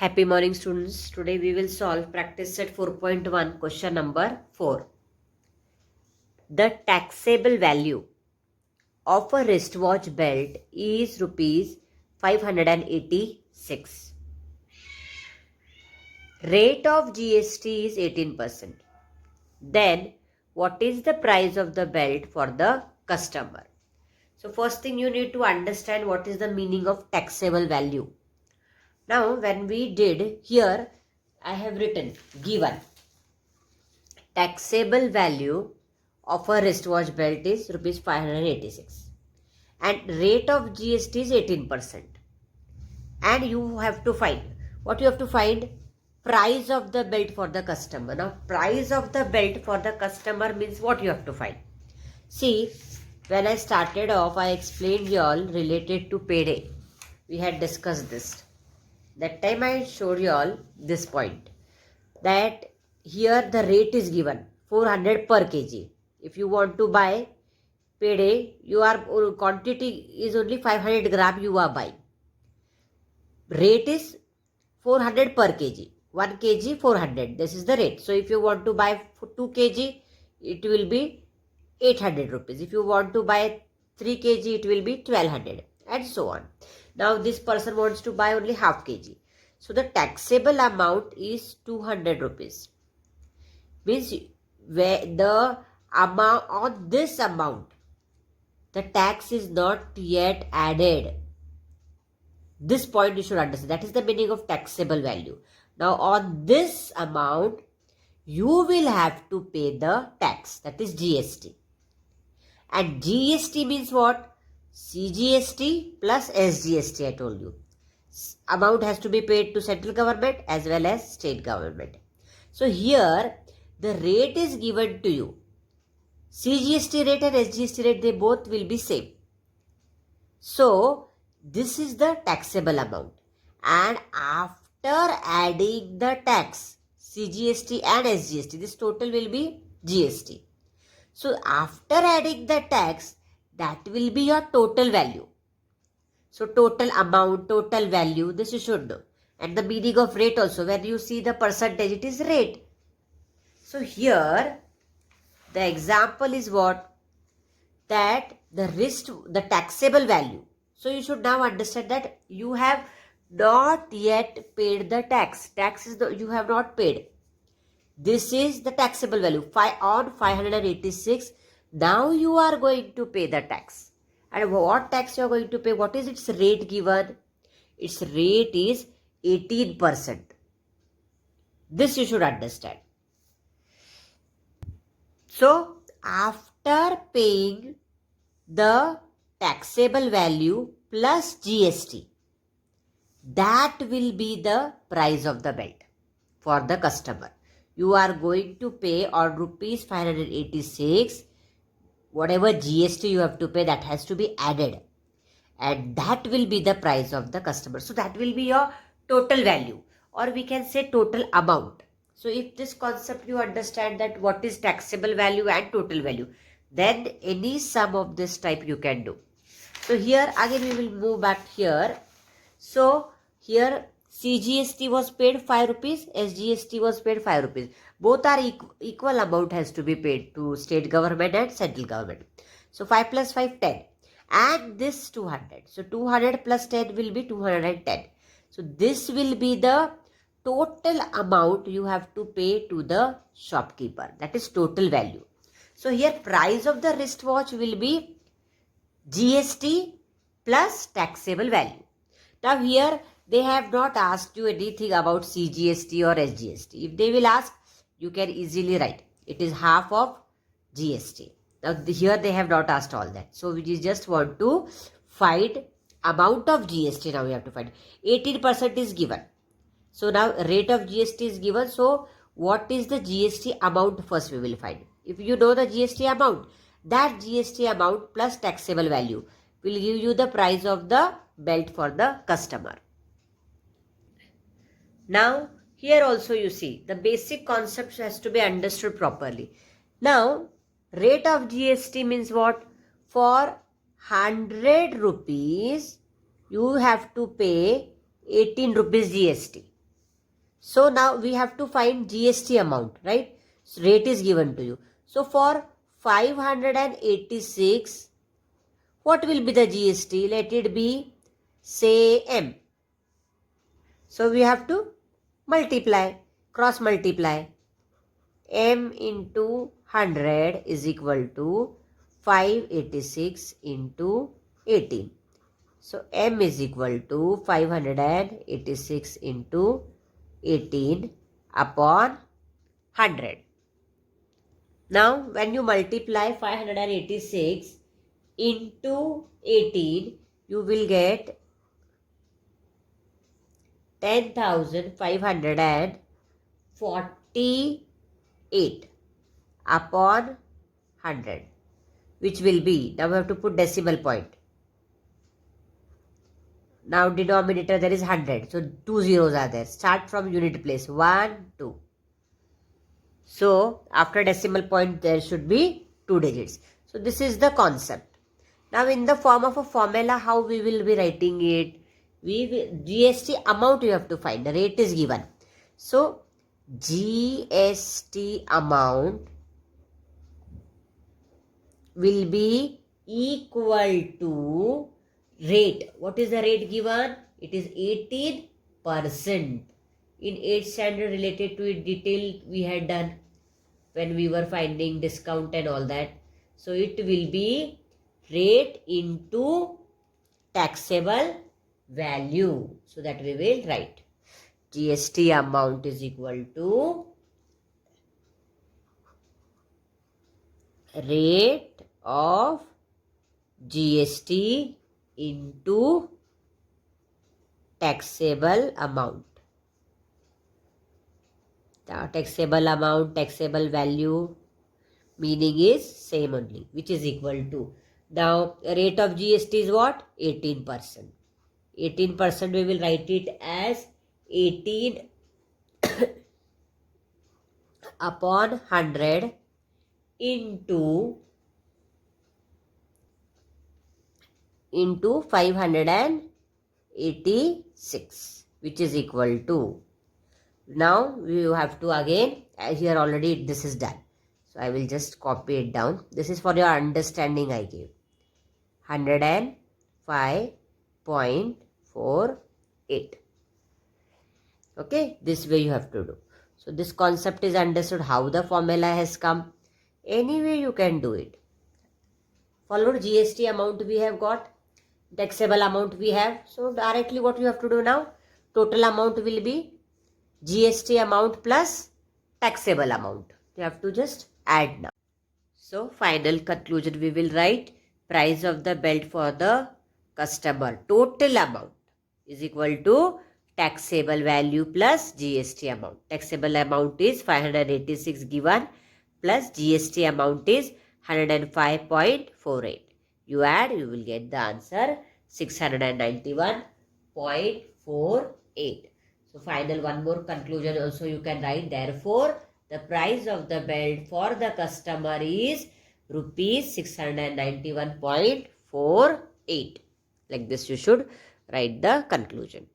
Happy morning, students. Today we will solve practice set 4.1 question number 4. The taxable value of a wristwatch belt is rupees 586. Rate of GST is 18%. Then what is the price of the belt for the customer? So first thing you need to understand what is the meaning of taxable value. Now when we did here, I have written given taxable value of a wristwatch belt is rupees 586 and rate of GST is 18%, and you have to find what you have to find price of the belt for the customer. Now price of the belt for the customer means what you have to find. See, when I started off, I explained you all related to payday. We had discussed this. That time I showed you all this point, that here the rate is given 400 per kg. If you want to buy payday, your quantity is only 500 gram you are buying. Rate is 400 per kg. 1 kg 400. This is the rate. So if you want to buy 2 kg, it will be 800 rupees. If you want to buy 3 kg, it will be 1200 and so on. Now this person wants to buy only half kg. So the taxable amount is 200 rupees. Means where the amount on this amount, the tax is not yet added. This point you should understand. That is the meaning of taxable value. Now on this amount, you will have to pay the tax, that is GST. And GST means what? CGST plus SGST, I told you. Amount has to be paid to central government as well as state government. So here the rate is given to you. CGST rate and SGST rate, they both will be same. So this is the taxable amount. And after adding the tax, CGST and SGST, this total will be GST. So after adding the tax, that will be your total value. So total amount, total value, this you should know. And the meaning of rate also, when you see the percentage, it is rate. So here, the example is what? That the taxable value. So you should now understand that you have not yet paid the tax. Tax is you have not paid. This is the taxable value. On 586, now you are going to pay the tax. And what tax you are going to pay? What is its rate given? Its rate is 18%. This you should understand. So after paying the taxable value plus GST, that will be the price of the belt for the customer. You are going to pay on rupees 586, whatever GST you have to pay, that has to be added. And that will be the price of the customer. So that will be your total value, or we can say total amount. So if this concept you understand that what is taxable value and total value, then any sum of this type you can do. So here again we will move back here. So here CGST was paid 5 rupees, SGST was paid 5 rupees. Both are equal amount has to be paid to state government and central government. So 5 plus 5, 10. And this 200. So 200 plus 10 will be 210. So this will be the total amount you have to pay to the shopkeeper. That is total value. So here price of the wristwatch will be GST plus taxable value. Now here they have not asked you anything about CGST or SGST. If they will ask, you can easily write. It is half of GST. Now here they have not asked all that. So we just want to find amount of GST. Now we have to find. 18% is given. So now rate of GST is given. So what is the GST amount first we will find. If you know the GST amount, that GST amount plus taxable value will give you the price of the belt for the customer. Now here also you see the basic concept has to be understood properly. Now rate of GST means what? For 100 rupees you have to pay 18 rupees GST. So now we have to find GST amount, right? So rate is given to you. So for 586, what will be the GST? Let it be, say, M. So we have to multiply, cross multiply. M into 100 is equal to 586 into 18. So M is equal to 586 into 18 upon 100. Now when you multiply 586 into 18, you will get 10,548 upon 100, which will be, now we have to put decimal point. Now denominator there is 100, so 2 zeros are there. Start from unit place, 1, 2. So after decimal point there should be 2 digits. So this is the concept. Now in the form of a formula, how we will be writing it? GST amount you have to find. The rate is given. So GST amount will be equal to rate. What is the rate given? It is 18%. In 8th standard, related to it detail we had done when we were finding discount and all that. So it will be rate into taxable value. So that we will write. GST amount is equal to rate of GST into taxable amount. The taxable amount, taxable value meaning is same only, which is equal to. Now rate of GST is what? 18%. 18% we will write it as 18 upon 100 into 586, which is equal to. Now we have to again, here already this is done. So I will just copy it down. This is for your understanding I gave. 105.48. Okay, this way you have to do. So this concept is understood, how the formula has come. Anyway you can do it. Followed GST amount we have got, taxable amount we have. So directly what you have to do now, total amount will be GST amount plus taxable amount. You have to just add now. So final conclusion we will write, price of the belt for the customer, total amount is equal to taxable value plus GST amount. Taxable amount is 586 given plus GST amount is 105.48. You add, you will get the answer 691.48. So final one more conclusion also you can write. Therefore, the price of the belt for the customer is rupees 691.48. Like this you should write the conclusion.